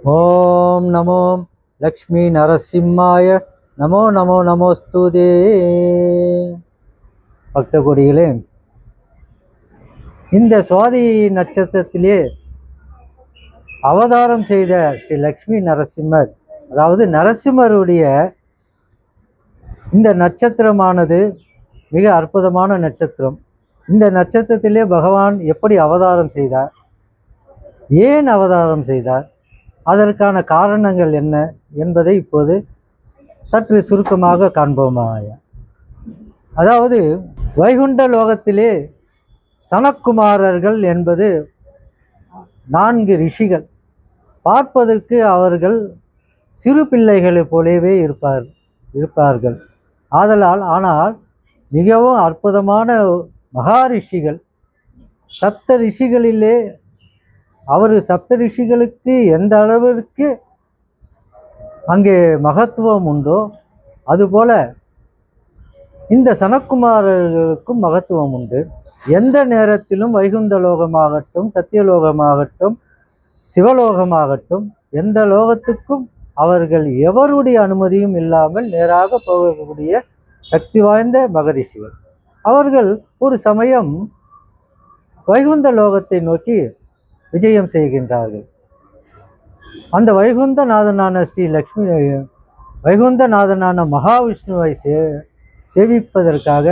ஓம் நமோ லக்ஷ்மி நரசிம்மாய நமோ நமோ நமோஸ்துதே. பக்த கொடிகளே, இந்த சுவாதி நட்சத்திரத்திலே அவதாரம் செய்த ஸ்ரீ லக்ஷ்மி நரசிம்மர், அதாவது நரசிம்மருடைய இந்த நட்சத்திரமானது மிக அற்புதமான நட்சத்திரம். இந்த நட்சத்திரத்திலே பகவான் எப்படி அவதாரம் செய்தார், ஏன் அவதாரம் செய்தார், அதற்கான காரணங்கள் என்ன என்பதை இப்போது சற்று சுருக்கமாக காண்போமாயா. அதாவது வைகுண்ட லோகத்திலே சனக்குமாரர்கள் என்பது 4 ரிஷிகள். பார்ப்பதற்கு அவர்கள் சிறு பிள்ளைகளைப் போலவே இருப்பார்கள். ஆனால் மிகவும் அற்புதமான மகா ரிஷிகள். சப்த ரிஷிகளிலே சப்த ரிஷிகளுக்கு எந்த அளவிற்கு அங்கே மகத்துவம் உண்டோ அதுபோல இந்த சனக்குமாரர்களுக்கும் மகத்துவம் உண்டு. எந்த நேரத்திலும் வைகுந்த லோகமாகட்டும், சத்தியலோகமாகட்டும், சிவலோகமாகட்டும், எந்த லோகத்துக்கும் அவர்கள் எவருடைய அனுமதியும் இல்லாமல் நேராக போகக்கூடிய சக்தி வாய்ந்த மகரிஷிகள். அவர்கள் ஒரு சமயம் வைகுந்த லோகத்தை நோக்கி விஜயம் செய்கின்றார்கள். அந்த வைகுந்தநாதனான வைகுந்தநாதனான மகாவிஷ்ணுவை சேவிப்பதற்காக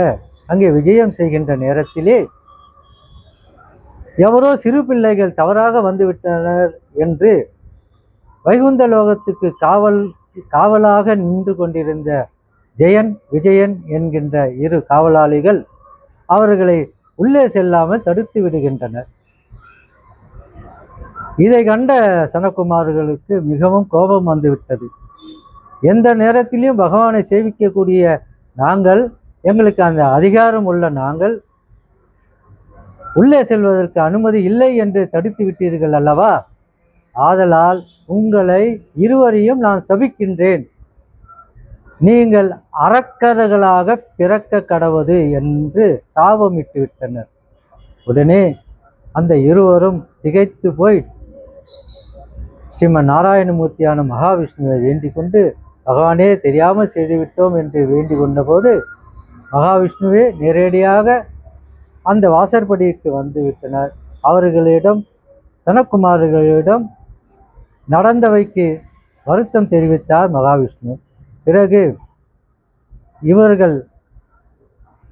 அங்கே விஜயம் செய்கின்ற நேரத்திலே எவரோ சிறு பிள்ளைகள் தவறாக வந்துவிட்டனர் என்று வைகுந்த லோகத்துக்கு காவலாக நின்று கொண்டிருந்த ஜெயன், விஜயன் என்கின்ற 2 காவலாளிகள் அவர்களை உள்ளே செல்லாமல் தடுத்து விடுகின்றனர். இதை கண்ட சனக்குமார்களுக்கு மிகவும் கோபம் வந்துவிட்டது. எந்த நேரத்திலும் பகவானை சேவிக்கக்கூடிய நாங்கள், எங்களுக்கு அந்த அதிகாரம் உள்ள நாங்கள் உள்ளே செல்வதற்கு அனுமதி இல்லை என்று தடுத்து விட்டீர்கள் அல்லவா? ஆதலால் உங்களை இருவரையும் நான் சபிக்கின்றேன். நீங்கள் அரக்கர்களாக பிறக்க கடவது என்று சாபமிட்டு விட்டனர். உடனே அந்த இருவரும் திகைத்து போய் ஸ்ரீமன் நாராயணமூர்த்தியான மகாவிஷ்ணுவை வேண்டிக் கொண்டு, பகவானே தெரியாமல் செய்துவிட்டோம் என்று வேண்டிக் கொண்டபோது மகாவிஷ்ணுவே நேரடியாக அந்த வாசற்படிக்கு வந்து விட்டனர். அவர்களிடம், சனக்குமார்களிடம் நடந்தவைக்கு வருத்தம் தெரிவித்தார் மகாவிஷ்ணு. பிறகு இவர்கள்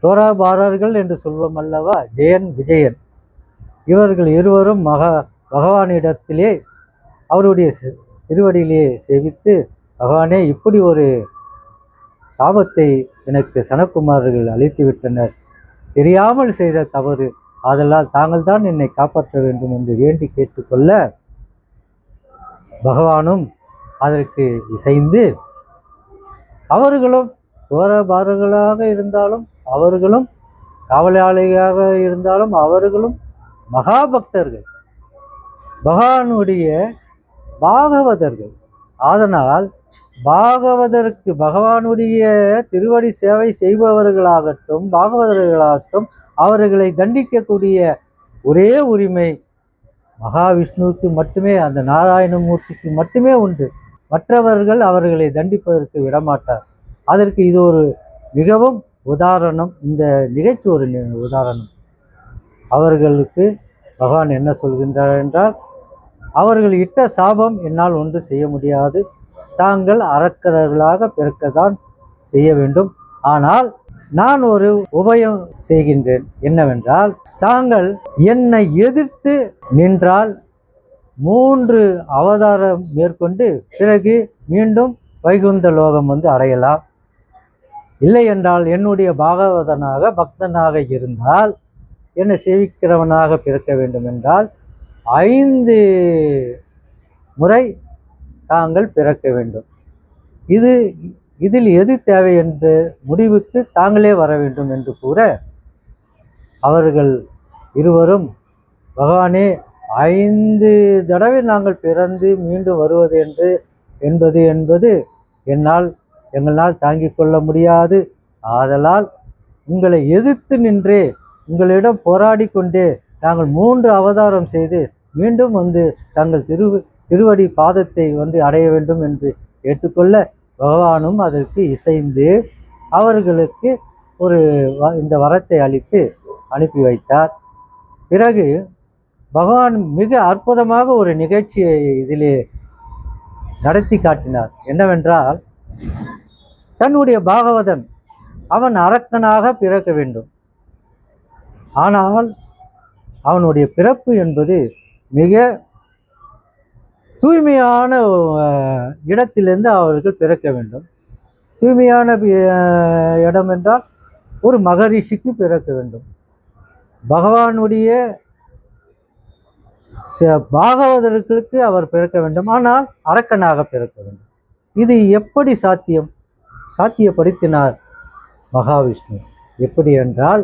தோராபாரர்கள் என்று சொல்வோம் அல்லவா, ஜெயன், விஜயன், இவர்கள் இருவரும் பகவானிடத்திலே அவருடைய திருவடியிலே சேவித்து, பகவானே இப்படி ஒரு சாபத்தை எனக்கு சனக்குமாரர்கள் அளித்து விட்டனர், தெரியாமல் செய்த தவறு, ஆதலால் தாங்கள் தான் என்னை காப்பாற்ற வேண்டும் என்று வேண்டி கேட்டுக்கொள்ள பகவானும் அதற்கு இசைந்து, அவர்களும் தோரபாரர்களாக இருந்தாலும், அவர்களும் காவலாளியாக இருந்தாலும், அவர்களும் மகாபக்தர்கள், பகவானுடைய பாகவதர்கள். அதனால் பாகவதற்கு, பகவானுடைய திருவடி சேவை செய்பவர்களாகட்டும், பாகவதர்களாகட்டும், அவர்களை தண்டிக்கக்கூடிய ஒரே உரிமை மகாவிஷ்ணுவுக்கு மட்டுமே, அந்த நாராயணமூர்த்திக்கு மட்டுமே உண்டு. மற்றவர்கள் அவர்களை தண்டிப்பதற்கு விடமாட்டார். அதற்கு இது ஒரு மிகவும் உதாரணம். இந்த நிகழ்ச்சி ஒரு உதாரணம். அவர்களுக்கு பகவான் என்ன சொல்கின்றார் என்றால், அவர்கள் இட்ட சாபம் என்னால் ஒன்று செய்ய முடியாது, தாங்கள் அரக்கர்களாக பிறக்கத்தான் செய்ய வேண்டும். ஆனால் நான் ஒரு உபயம் செய்கின்றேன். என்னவென்றால், தாங்கள் என்னை எதிர்த்து நின்றால் 3 அவதாரம் மேற்கொண்டு பிறகு மீண்டும் வைகுந்த லோகம் அடையலாம். இல்லை என்றால் என்னுடைய பாகவதனாக, பக்தனாக இருந்தால், என்னை சேவிக்கிறவனாக பிறக்க வேண்டும் என்றால் 5 முறை தாங்கள் பிறக்க வேண்டும். இதில் எது தேவை என்ற முடிவுக்கு தாங்களே வர வேண்டும் என்று கூற, அவர்கள் இருவரும், பகவானே 5 தடவை நாங்கள் பிறந்து மீண்டும் வருவது என்பது எங்களால் தாங்கிக் கொள்ள முடியாது. ஆதலால் உங்களை எதிர்த்து நின்றே, உங்களிடம் போராடி கொண்டே நாங்கள் 3 அவதாரம் செய்து மீண்டும் தங்கள் திருவடி பாதத்தை அடைய வேண்டும் என்று கேட்டுக்கொள்ள பகவானும் அதற்கு இசைந்து அவர்களுக்கு இந்த வரத்தை அளித்து அனுப்பி வைத்தார். பிறகு பகவான் மிக அற்புதமாக ஒரு நிகழ்ச்சியை இதிலே நடத்தி காட்டினார். என்னவென்றால், தன்னுடைய பாகவதன் அவன் அரக்கனாக பிறக்க வேண்டும். ஆனால் அவனுடைய பிறப்பு என்பது மிக தூய்மையான இடத்திலிருந்து அவர்கள் பிறக்க வேண்டும். தூய்மையான இடம் என்றால் ஒரு மகரிஷிக்கு பிறக்க வேண்டும். பகவானுடைய பாகவதர்களுக்கு அவர் பிறக்க வேண்டும், ஆனால் அரக்கனாக பிறக்க வேண்டும். இது எப்படி சாத்தியம்? சாத்தியப்படுத்தினார் மகாவிஷ்ணு. எப்படி என்றால்,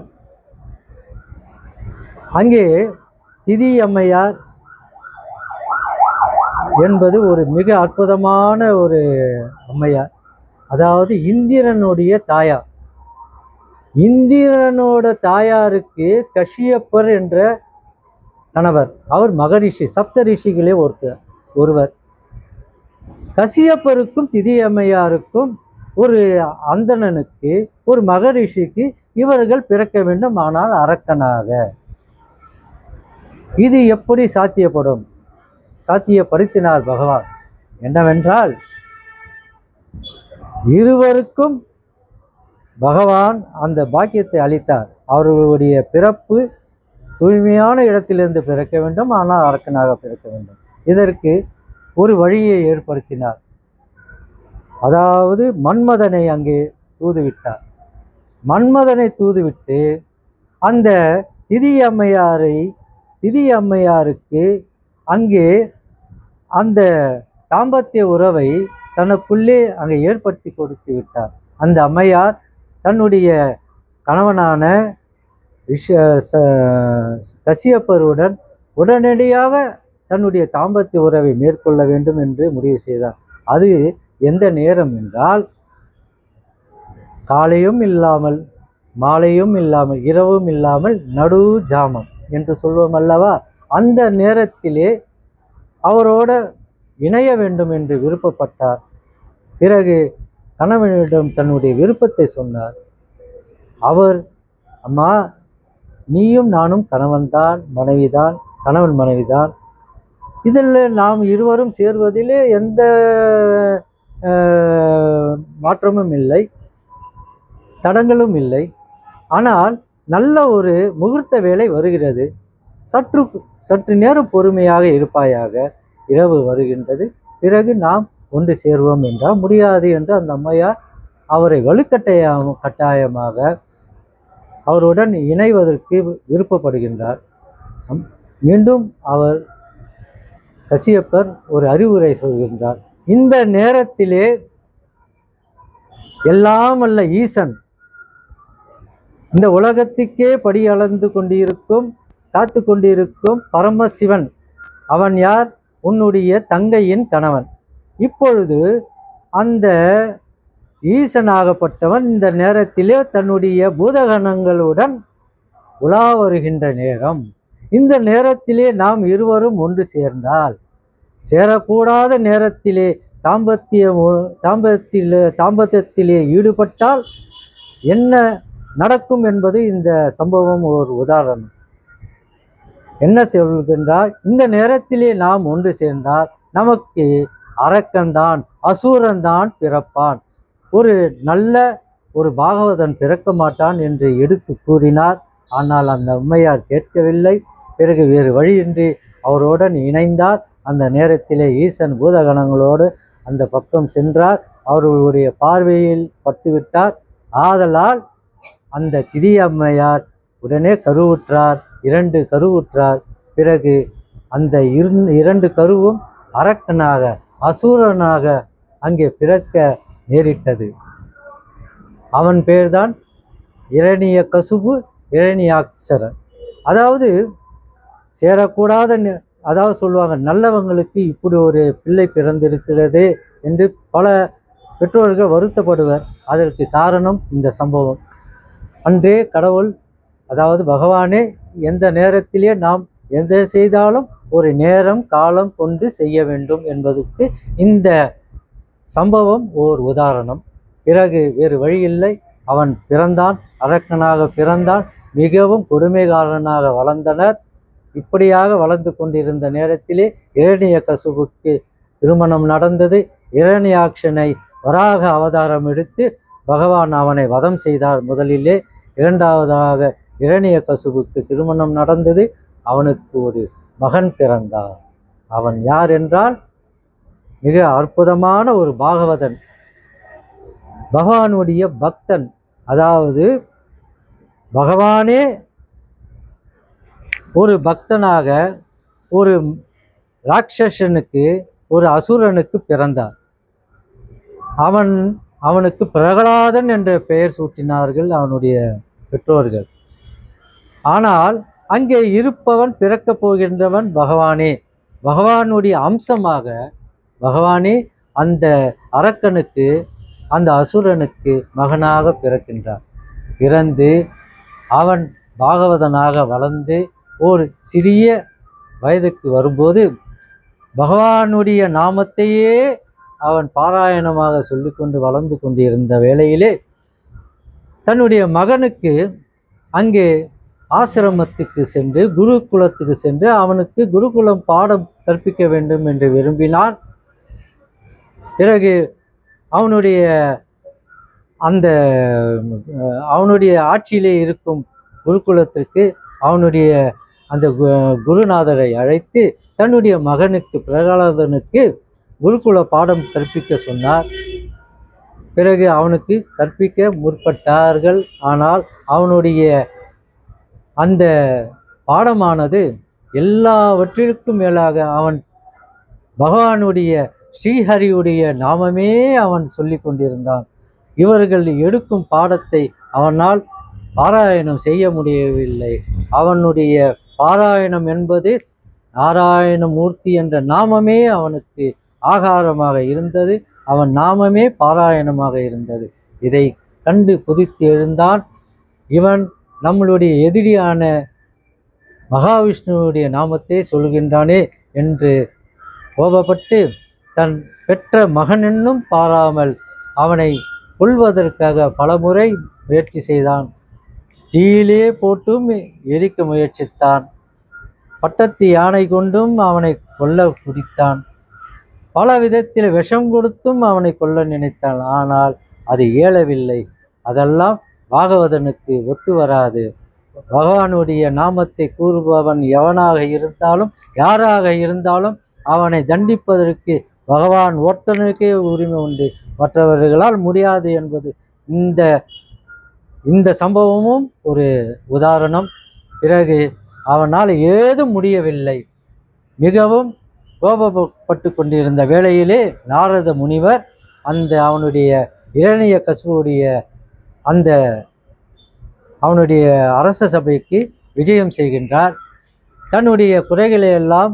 அங்கே திதி அம்மையார் என்பது ஒரு மிக அற்புதமான ஒரு அம்மையார். அதாவது இந்திரனுடைய தாயார். இந்திரனோட தாயாருக்கு கஷ்யப்பர் என்ற கணவர். அவர் மகரிஷி, சப்த ரிஷிகளே ஒருவர். கஷ்யப்பருக்கும் திதி அம்மையாருக்கும் ஒரு அந்தணனுக்கு ஒரு மகரிஷிக்கு இவர்கள் பிறக்க வேண்டும், ஆனால் அரக்கனாக. இது எப்படி சாத்தியப்படும்? சாத்தியப்படுத்தினார் பகவான். என்னவென்றால், இருவருக்கும் பகவான் அந்த பாக்கியத்தை அளித்தார். அவர்களுடைய பிறப்பு தூய்மையான இடத்திலிருந்து பிறக்க வேண்டும், ஆனால் அரக்கனாக பிறக்க வேண்டும். இதற்கு ஒரு வழியை ஏற்படுத்தினார். அதாவது மன்மதனை அங்கே தூதுவிட்டார். மன்மதனை தூதுவிட்டு அந்த திதி அம்மையாருக்கு அங்கே அந்த தாம்பத்திய உறவை தனக்குள்ளே அங்கே ஏற்படுத்தி கொடுத்து விட்டார். அந்த அம்மையார் தன்னுடைய கணவனான கஷ்யப்பருடன் உடனடியாக தன்னுடைய தாம்பத்திய உறவை மேற்கொள்ள வேண்டும் என்று முடிவு செய்தார். அது எந்த நேரம் என்றால், காலையும் இல்லாமல் மாலையும் இல்லாமல் இரவும் இல்லாமல் நடு ஜாமம் என்று சொல்வோம் அல்லவா, அந்த நேரத்திலே அவரோட இணைய வேண்டும் என்று விருப்பப்பட்டார். பிறகு கணவனிடம் தன்னுடைய விருப்பத்தை சொன்னார். அவர், அம்மா, நீயும் நானும் கணவன் மனைவிதான். இதில் நாம் இருவரும் சேர்வதிலே எந்த மாற்றமும் இல்லை, தடங்களும் இல்லை. ஆனால் நல்ல ஒரு முகூர்த்த வேளை வருகிறது, சற்று நேரம் பொறுமையாக இருப்பாயாக, இரவு வருகின்றது, பிறகு நாம் ஒன்று சேருவோம் என்றால் முடியாது என்று அந்த அம்மையார் அவரை கட்டாயமாக அவருடன் இணைவதற்கு விருப்பப்படுகின்றார். மீண்டும் அவர் கஷ்யப்பர் ஒரு அறிவுரை சொல்கின்றார். இந்த நேரத்திலே எல்லாம் அல்ல ஈசன், இந்த உலகத்துக்கே படி அளந்து கொண்டிருக்கும், காத்து கொண்டிருக்கும் பரமசிவன், அவன் யார்? உன்னுடைய தங்கையின் கணவன். இப்பொழுது அந்த ஈசனாகப்பட்டவன் இந்த நேரத்திலே தன்னுடைய பூதகணங்களுடன் உலா வருகின்ற நேரம். இந்த நேரத்திலே நாம் இருவரும் ஒன்று சேர்ந்தால், சேரக்கூடாத நேரத்திலே தாம்பத்தியத்திலே ஈடுபட்டால் என்ன நடக்கும் என்பது இந்த சம்பவம் ஒரு உதாரணம். என்ன சொல்கின்றால், இந்த நேரத்திலே நாம் ஒன்று சேர்ந்தால் நமக்கு அரக்கன்தான், அசூரன்தான் பிறப்பான், ஒரு நல்ல ஒரு பாகவதன் பிறக்க மாட்டான் என்று எடுத்து கூறினார். ஆனால் அந்த அம்மையார் கேட்கவில்லை. பிறகு வேறு வழியின்றி அவருடன் இணைந்தார். அந்த நேரத்திலே ஈசன் பூதகணங்களோடு அந்த பக்கம் சென்றார். அவர்களுடைய பார்வையில் பட்டுவிட்டார். ஆதலால் அந்த திதி அம்மையார் உடனே கருவுற்றார், 2 கருவுற்றார். பிறகு அந்த 2 கருவும் அரக்கனாக, அசூரனாக அங்கே பிறக்க நேரிட்டது. அவன் பேர்தான் இரணியகசுபு, இரணியாக்சரன். அதாவது சேரக்கூடாத, அதாவது சொல்லுவாங்க, நல்லவங்களுக்கு இப்படி ஒரு பிள்ளை பிறந்திருக்கிறது என்று பல பெற்றோர்கள் வருத்தப்படுவர். அதற்கு காரணம் இந்த சம்பவம். அன்றே கடவுள், அதாவது பகவானே, எந்த நேரத்திலே நாம் எதை செய்தாலும் ஒரு நேரம் காலம் கொண்டு செய்ய வேண்டும் என்பதற்கு இந்த சம்பவம் ஓர் உதாரணம். பிறகு வேறு வழியில்லை, அவன் பிறந்தான், அரக்கனாக பிறந்தான், மிகவும் கொடுமைகாரனாக வளர்ந்தனர். இப்படியாக வளர்ந்து கொண்டிருந்த நேரத்திலே இரணியகசிபுக்கு திருமணம் நடந்தது. இரணியாட்சனை வராக அவதாரம் எடுத்து பகவான் அவனை வதம் செய்தார் முதலிலே. இரண்டாவதாக இரணியகசிபுக்கு திருமணம் நடந்தது. அவனுக்கு ஒரு மகன் பிறந்தார். அவன் யார் என்றால் மிக அற்புதமான ஒரு பாகவதன், பகவானுடைய பக்தன். அதாவது பகவானே ஒரு பக்தனாக ஒரு ராட்சசனுக்கு, ஒரு அசுரனுக்கு பிறந்தார். அவனுக்கு பிரகலாதன் என்ற பெயர் சூட்டினார்கள் அவனுடைய பெற்றோர்கள். ஆனால் அங்கே இருப்பவன், பிறக்கப் போகின்றவன் பகவானே. பகவானுடைய அம்சமாக பகவானே அந்த அரக்கனுக்கு, அந்த அசுரனுக்கு மகனாக பிறக்கின்றான். பிறந்து அவன் பாகவதனாக வளர்ந்து ஒரு சிறிய வயதுக்கு வரும்போது பகவானுடைய நாமத்தையே அவன் பாராயணமாக சொல்லிக்கொண்டு வளர்ந்து கொண்டிருந்த வேளையிலே தன்னுடைய மகனுக்கு அங்கே ஆசிரமத்துக்கு சென்று, குருகுலத்துக்கு சென்று அவனுக்கு குருகுலம் பாடம் கற்பிக்க வேண்டும் என்று விரும்பினான். பிறகு அவனுடைய ஆட்சியிலே இருக்கும் குருகுலத்திற்கு அவனுடைய அந்த குருநாதரை அழைத்து தன்னுடைய மகனுக்கு பிரகலாதனுக்கு குருகுல பாடம் கற்பிக்க சொன்னார். பிறகு அவனுக்கு கற்பிக்க முற்பட்டார்கள். ஆனால் அவனுடைய அந்த பாடமானது எல்லாவற்றிற்கும் மேலாக அவன் பகவானுடைய ஸ்ரீஹரியுடைய நாமமே அவன் சொல்லி கொண்டிருந்தான். இவர்கள் எடுக்கும் பாடத்தை அவனால் பாராயணம் செய்ய முடியவில்லை. அவனுடைய பாராயணம் என்பது நாராயணமூர்த்தி என்ற நாமமே அவனுக்கு ஆகாரமாக இருந்தது. அவன் நாமமே பாராயணமாக இருந்தது. இதை கண்டு குதித்து எழுந்தான். இவன் நம்மளுடைய எதிரியான மகாவிஷ்ணுவுடைய நாமத்தை சொல்கின்றானே என்று கோபப்பட்டு தன் பெற்ற மகனென்னும் பாராமல் அவனை கொல்வதற்காக பலமுறை முயற்சி செய்தான். தீயிலே போட்டும் எரிக்க முயற்சித்தான். பட்டத்து யானை கொண்டும் அவனை கொல்ல துடித்தான். பல விதத்தில் விஷம் கொடுத்தும் அவனை கொல்ல நினைத்தான். ஆனால் அது இயலவில்லை. அதெல்லாம் பாகவதனுக்கு ஒத்து வராது. பகவானுடைய நாமத்தை கூறுபவன் எவனாக இருந்தாலும், யாராக இருந்தாலும் அவனை தண்டிப்பதற்கு பகவான் ஒருத்தனுக்கே உரிமை உண்டு, மற்றவர்களால் முடியாது என்பது இந்த சம்பவமும் ஒரு உதாரணம். பிறகு அவனால் ஏதும் முடியவில்லை. மிகவும் கோபப்பட்டு கொண்டிருந்த வேளையிலே நாரத முனிவர் அவனுடைய இரணியகசிபுவுடைய அவனுடைய அரச சபைக்கு விஜயம் செய்கின்றார். தன்னுடைய குறைகளை எல்லாம்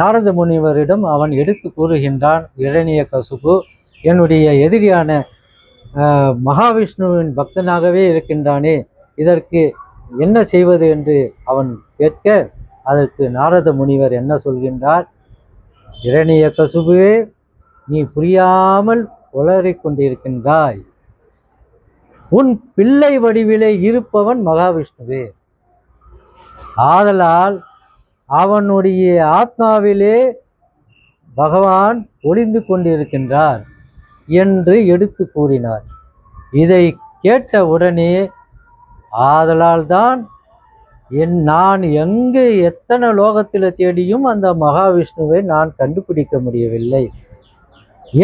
நாரத முனிவரிடம் அவன் எடுத்து கூறுகின்றான். இரணியகசிபு என்னுடைய எதிரியான மகாவிஷ்ணுவின் பக்தனாகவே இருக்கின்றானே, இதற்கு என்ன செய்வது என்று அவன் கேட்க, அதற்கு நாரத முனிவர் என்ன சொல்கின்றார்? இரணியகசிபுவே, நீ புரியாமல் உளறிக் கொண்டிருக்கின்றாய். உன் பிள்ளை வடிவிலே இருப்பவன் மகாவிஷ்ணுவே. ஆதலால் அவனுடைய ஆத்மாவிலே பகவான் ஒளிந்து கொண்டிருக்கின்றார் என்று எடுத்து கூறினார். இதை கேட்ட உடனே, ஆதலால் தான் நான் எங்கு எத்தனை லோகத்தில் தேடியும் அந்த மகாவிஷ்ணுவை நான் கண்டுபிடிக்க முடியவில்லை.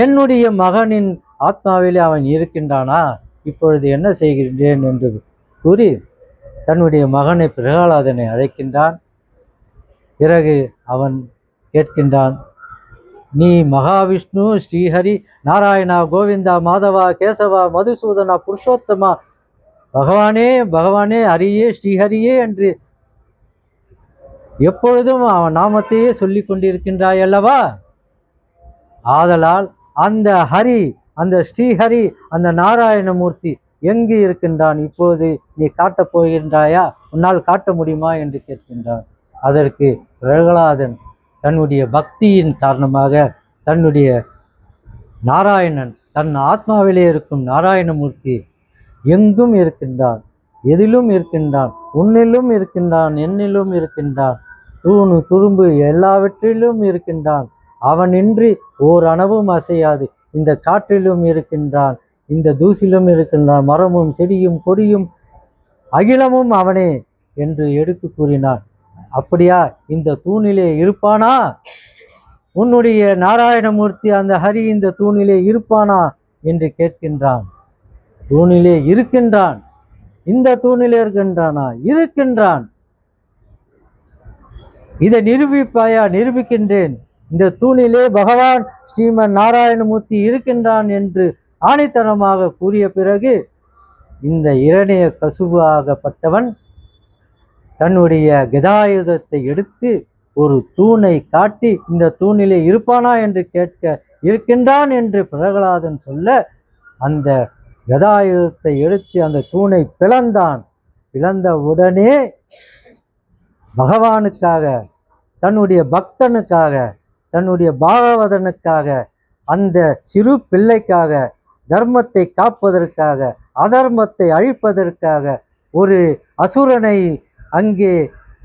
என்னுடைய மகனின் ஆத்மாவிலே அவன் இருக்கின்றானா, இப்பொழுது என்ன செய்கின்றேன் என்று கூறி தன்னுடைய மகனை பிரகலாதனை அழைக்கின்றான். பிறகு அவன் கேட்கின்றான், நீ மகாவிஷ்ணு, ஸ்ரீஹரி, நாராயணா, கோவிந்தா, மாதவா, கேசவா, மதுசூதனா, புருஷோத்தமா, பகவானே பகவானே, ஹரியே ஸ்ரீஹரியே என்று எப்பொழுதும் அவன் நாமத்தையே சொல்லி கொண்டிருக்கின்றாய் அல்லவா? ஆதலால் அந்த ஹரி, அந்த ஸ்ரீஹரி, அந்த நாராயணமூர்த்தி எங்கு இருக்கின்றான்? இப்போது நீ காட்டப் போகின்றாயா? உன்னால் காட்ட முடியுமா என்று கேட்கின்றான். அதற்கு பிரகலாதன் தன்னுடைய பக்தியின் காரணமாக தன்னுடைய நாராயணன், தன் ஆத்மாவிலே இருக்கும் நாராயணமூர்த்தி எங்கும் இருக்கின்றான், எதிலும் இருக்கின்றான், உன்னிலும் இருக்கின்றான், என்னிலும் இருக்கின்றான், தூணு துரும்பு எல்லாவற்றிலும் இருக்கின்றான், அவனின்றி ஓர் அணவும் அசையாது, இந்த காற்றிலும் இருக்கின்றான், இந்த தூசிலும் இருக்கின்றான், மரமும் செடியும் கொடியும் அகிலமும் அவனே என்று எடுத்து கூறினான். அப்படியா, இந்த தூணிலே இருப்பானா? உன்னுடைய நாராயணமூர்த்தி அந்த ஹரி இந்த தூணிலே இருப்பானா என்று கேட்கின்றான். தூணிலே இருக்கின்றான். இந்த தூணிலே இருக்கின்றானா? இருக்கின்றான். இதை நிரூபிப்பாயா? நிரூபிக்கின்றேன். இந்த தூணிலே பகவான் ஸ்ரீமன் நாராயணமூர்த்தி இருக்கின்றான் என்று ஆணித்தனமாக கூறிய பிறகு இந்த இரணிய கசுபு ஆகப்பட்டவன் தன்னுடைய கதாயுதத்தை எடுத்து ஒரு தூணை காட்டி இந்த தூணிலே இருப்பானா என்று கேட்க இருக்கின்றான் என்று பிரகலாதன் சொல்ல அந்த கதாயுதத்தை எடுத்து அந்த தூணை பிளந்தான். பிளந்த உடனே பகவானுக்காக, தன்னுடைய பக்தனுக்காக, தன்னுடைய பாகவதனுக்காக, அந்த சிறு பிள்ளைக்காக, தர்மத்தை காப்பதற்காக, அதர்மத்தை அழிப்பதற்காக, ஒரு அசுரனை அங்கே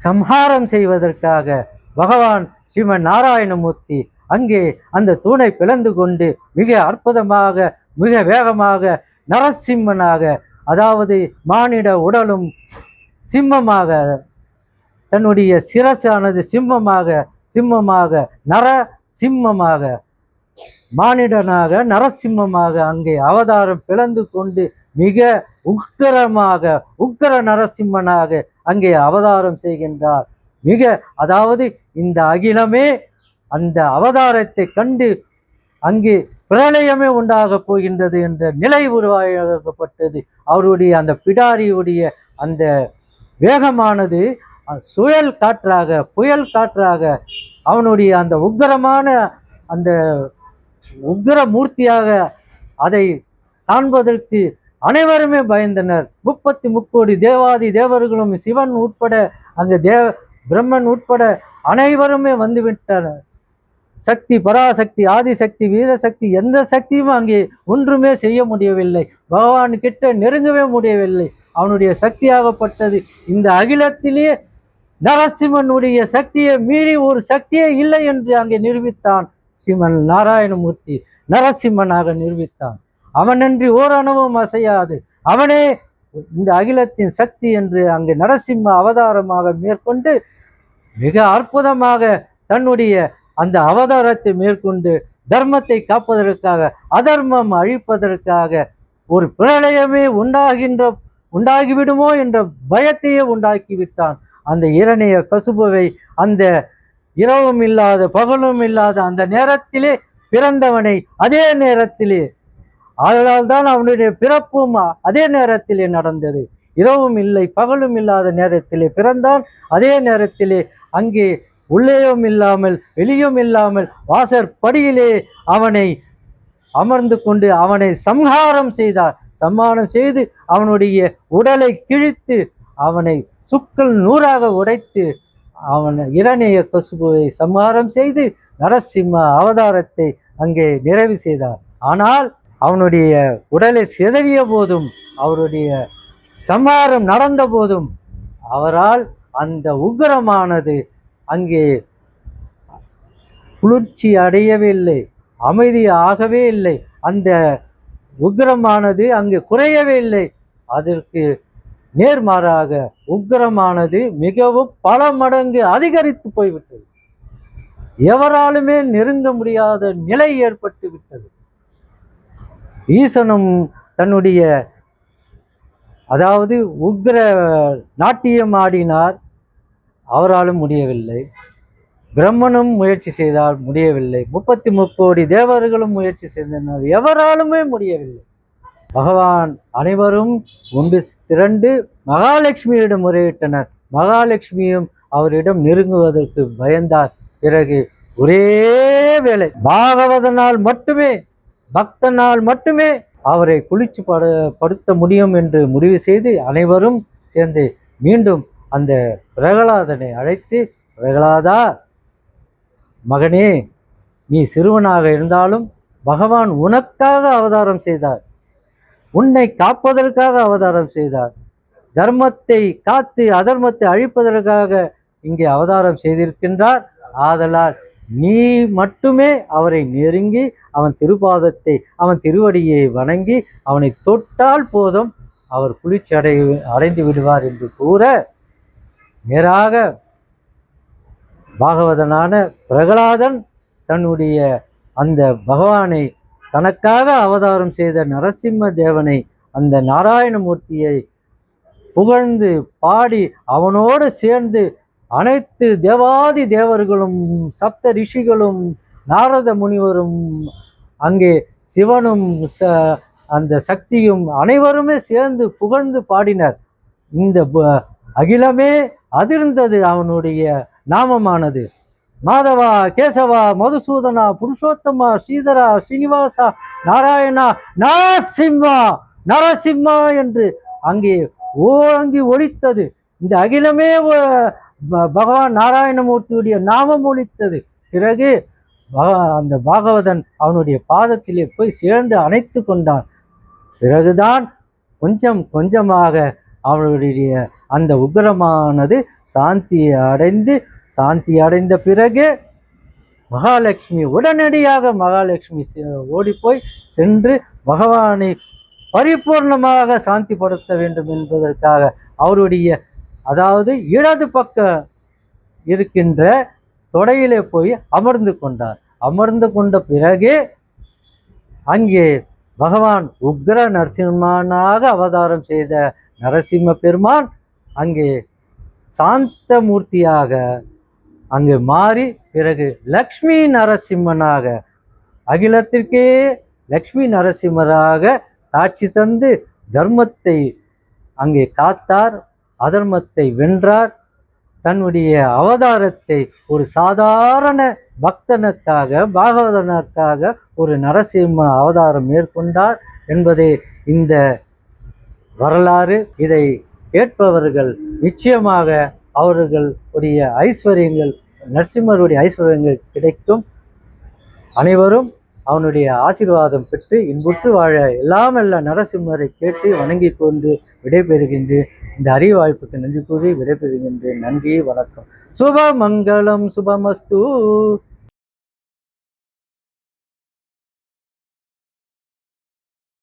சம்ஹாரம் செய்வதற்காக பகவான் ஸ்ரீமன் நாராயணமூர்த்தி அங்கே அந்த தூணை பிளந்து கொண்டு மிக அற்புதமாக, மிக வேகமாக நரசிம்மனாக, அதாவது மானிட உடலும் சிம்மமாக, தன்னுடைய சிரசானது சிம்மமாக நர சிம்மமாக, மானிடனாக நரசிம்மமாக அங்கே அவதாரம் பிளந்து கொண்டு மிக உக்கிர நரசிம்மனாக அங்கே அவதாரம் செய்கின்றார். மிக, அதாவது இந்த அகிலமே அந்த அவதாரத்தை கண்டு அங்கே பிரளயமே உண்டாக போகின்றது என்ற நிலை உருவாக்கப்பட்டது. அவருடைய அந்த பிடாரியுடைய அந்த வேகமானது சுழல் காற்றாக, புயல் காற்றாக, அவனுடைய அந்த உக்கிரமான அந்த உக்கிர மூர்த்தியாக அதை காண்பதற்கு அனைவருமே பயந்தனர். 33 தேவாதி தேவர்களும் சிவன் உட்பட அங்கே பிரம்மன் உட்பட அனைவருமே வந்துவிட்டனர். சக்தி, பராசக்தி, ஆதிசக்தி, வீரசக்தி, எந்த சக்தியும் அங்கே ஒன்றுமே செய்ய முடியவில்லை. பகவான் கிட்ட நெருங்கவே முடியவில்லை. அவனுடைய சக்தியாகப்பட்டது இந்த அகிலத்திலே நரசிம்மனுடைய சக்தியை மீறி ஒரு சக்தியே இல்லை என்று அங்கே நிரூபித்தான். ஸ்ரீமன் நாராயணமூர்த்தி நரசிம்மனாக நிரூபித்தான். அவனன்றி ஓரணுவும் அசையாது, அவனே இந்த அகிலத்தின் சக்தி என்று அங்கே நரசிம்ம அவதாரமாக மேற்கொண்டு மிக அற்புதமாக தன்னுடைய அந்த அவதாரத்தை மேற்கொண்டு தர்மத்தை காப்பதற்காக, அதர்மம் அழிப்பதற்காக, ஒரு பிரளயமே உண்டாகிவிடுமோ என்ற பயத்தையே உண்டாக்கிவிட்டான். அந்த இரணிய கசுபுவை அந்த இரவும் இல்லாத பகலும் இல்லாத அந்த நேரத்திலே பிறந்தவனை அதே நேரத்திலே, அதனால்தான் அவனுடைய பிறப்பும் அதே நேரத்திலே நடந்தது. இரவும் இல்லை பகலும் இல்லாத நேரத்திலே பிறந்தான். அதே நேரத்திலே அங்கே உள்ளேயும் இல்லாமல் வெளியும் இல்லாமல் வாசற்படியிலே அவனை அமர்ந்து கொண்டு அவனை சம்ஹாரம் செய்தார். சம்ஹாரம் செய்து அவனுடைய உடலை கிழித்து அவனை சுக்கள் நூறாக உடைத்து அவன் இரணிய கசுபுவை சம்ஹாரம் செய்து நரசிம்ம அவதாரத்தை அங்கே நிறைவு செய்தார். ஆனால் அவனுடைய உடலை சிதறிய போதும், அவருடைய சம்ஹாரம் நடந்த போதும் அவரால் அந்த உக்கிரமானது அங்கே குளிர்ச்சி அடையவே இல்லை, அமைதி ஆகவே இல்லை. அந்த உக்கிரமானது அங்கே குறையவே இல்லை. அதற்கு நேர்மாறாக உக்கிரமானது மிகவும் பல மடங்கு அதிகரித்து போய்விட்டது. எவராலுமே நெருங்க முடியாத நிலை ஏற்பட்டு விட்டது. ஈசனும் தன்னுடைய அதாவது உக்கிர நாட்டியம் ஆடினார், அவராலும் முடியவில்லை. பிரம்மனும் முயற்சி செய்தால் முடியவில்லை. 33 கோடி தேவர்களும் முயற்சி செய்தனர், எவராலுமே முடியவில்லை. பகவான் அனைவரும் ஒன்று திரண்டு மகாலட்சுமியிடம் முறையிட்டனர். மகாலட்சுமியும் அவரிடம் நெருங்குவதற்கு பயந்தார். பிறகு ஒரே வேளை பாகவதனால் மட்டுமே, பக்தனால் மட்டுமே அவரை குளிர்ச்சி படுத்த முடியும் என்று முடிவு செய்து அனைவரும் சேர்ந்து மீண்டும் அந்த பிரகலாதனை அழைத்து பிரகலாதா, மகனே, நீ சிறுவனாக இருந்தாலும் பகவான் உனக்காக அவதாரம் செய்தார், உன்னை காப்பதற்காக அவதாரம் செய்தார், தர்மத்தை காத்து அதர்மத்தை அழிப்பதற்காக இங்கே அவதாரம் செய்திருக்கின்றார். ஆதலால் நீ மட்டுமே அவரை நெருங்கி அவன் திருப்பாதத்தை அவன் திருவடியை வணங்கி அவனை தொட்டால் போதும், அவர் குளிர்ச்சி அடைந்து விடுவார் என்று கூற, நேராக பாகவதனான பிரகலாதன் தன்னுடைய அந்த பகவானை, தனக்காக அவதாரம் செய்த நரசிம்ம தேவனை, அந்த நாராயணமூர்த்தியை புகழ்ந்து பாடி அவனோடு சேர்ந்து அனைத்து தேவாதி தேவர்களும் சப்த ரிஷிகளும் நாரத முனிவரும் அங்கே சிவனும் அந்த சக்தியும் அனைவருமே சேர்ந்து புகழ்ந்து பாடினர். இந்த அகிலமே அதிர்ந்தது அவனுடைய நாமமானது. மாதவா, கேசவா, மதுசூதனா, புருஷோத்தமா, ஸ்ரீதரா, ஸ்ரீனிவாசா, நாராயணா, நரசிம்மா, நரசிம்மா என்று அங்கே ஓங்கி ஒலித்தது. இந்த அகிலமே பகவான் நாராயணமூர்த்தியுடைய நாமம் ஒலித்தது. பிறகு அந்த பாகவதன் அவனுடைய பாதத்திலே போய் சேர்ந்து அணைத்து கொண்டான். பிறகுதான் கொஞ்சம் கொஞ்சமாக அவனுடைய அந்த உக்கிரமானது சாந்தி அடைந்த பிறகு மகாலட்சுமி உடனடியாக மகாலட்சுமி ஓடிப்போய் சென்று பகவானை பரிபூர்ணமாக சாந்திப்படுத்த வேண்டும் என்பதற்காக அவருடைய, அதாவது இடது பக்கம் இருக்கின்ற தொடையிலே போய் அமர்ந்து கொண்டார். அமர்ந்து கொண்ட பிறகு அங்கே பகவான் உக்ர நரசிம்மனாக அவதாரம் செய்த நரசிம்ம பெருமான் அங்கே சாந்த மூர்த்தியாக அங்கு மாறி பிறகு லக்ஷ்மி நரசிம்மனாக அகிலத்திற்கே லக்ஷ்மி நரசிம்மராக காட்சி தந்து தர்மத்தை அங்கே காத்தார், அதர்மத்தை வென்றார். தன்னுடைய அவதாரத்தை ஒரு சாதாரண பக்தனுக்காக, பாகவதனுக்காக ஒரு நரசிம்ம அவதாரம் மேற்கொண்டார் என்பதே இந்த வரலாறு. இதை கேட்பவர்கள் நிச்சயமாக அவர்களுடைய ஐஸ்வர்யங்கள், நரசிம்மருடைய ஐஸ்வர்யங்கள் கிடைக்கும். அனைவரும் அவனுடைய ஆசீர்வாதம் பெற்று இன்புற்று வாழ எல்லாமெல்லாம் நரசிம்மரை கேட்டு வணங்கி கொண்டு விடைபெறுகின்றேன். இந்த அறிவாய்ப்புக்கு நன்றி கூறி விடைபெறுகின்றேன். நன்றி, வணக்கம். சுபமங்கலம், சுபமஸ்து.